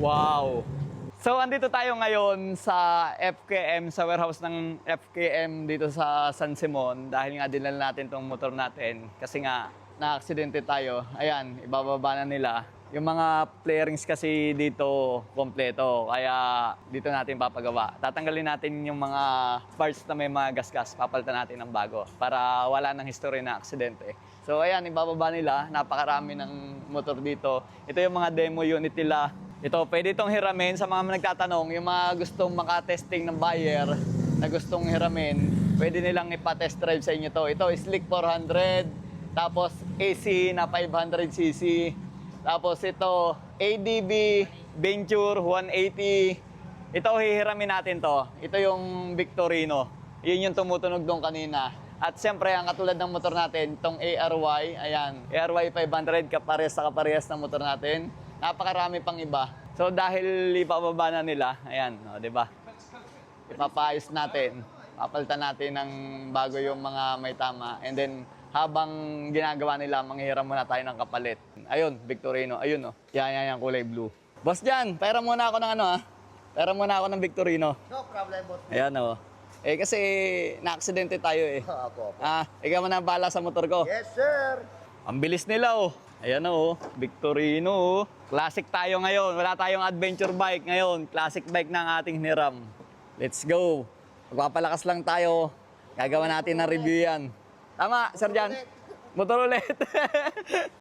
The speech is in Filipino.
Wow! So, andito tayo ngayon sa FKM, sa warehouse ng FKM dito sa San Simon dahil nga dinala natin tong motor natin kasi nga na-aksidente tayo. Ayan, ibababa na nila. Yung mga flarings kasi dito kompleto, kaya dito natin papagawa. Tatanggalin natin yung mga parts na may mga gasgas, papalitan natin ng bago para wala nang history na aksidente. So ayan, ibababa nila, napakarami ng motor dito. Ito yung mga demo unit nila. Ito, pwede itong hiramin sa mga nagtatanong, yung mga gustong makatesting ng buyer na gustong hiramin, pwede nilang ipa-test drive sa inyo to. Ito, Slick 400, tapos AC na 500cc, tapos ito, ADB Venture 180. Ito, hihiramin natin to. Ito yung Victorino. Yun yung tumutunog doon kanina. At siyempre, ang katulad ng motor natin, itong ARY, ayan, ARY 500, kaparehas ng motor natin. Napakarami pang iba. So dahil ipababa na nila, ayan, no, 'di ba? Ipapaayos natin. Papalitan natin ng bago yung mga may tama. And then habang ginagawa nila, manghihiram muna tayo ng kapalit. Ayun, Victorino, ayun oh. Yan kulay blue. Boss Jan, pera muna ako ng ano ah. Pera muna ako ng Victorino. No problem, boss. Ayan oh. Eh kasi na-aksidente tayo eh. Apo. Ikaw na bala sa motor ko. Yes, sir. Ang bilis nila oh. Ayan oh, Victorino oh. Classic tayo ngayon. Wala tayong adventure bike ngayon. Classic bike na ang ating hiniram. Let's go. Magpapalakas lang tayo. Gagawa natin ng review yan. Tama, Sir Jan? Motor ulit.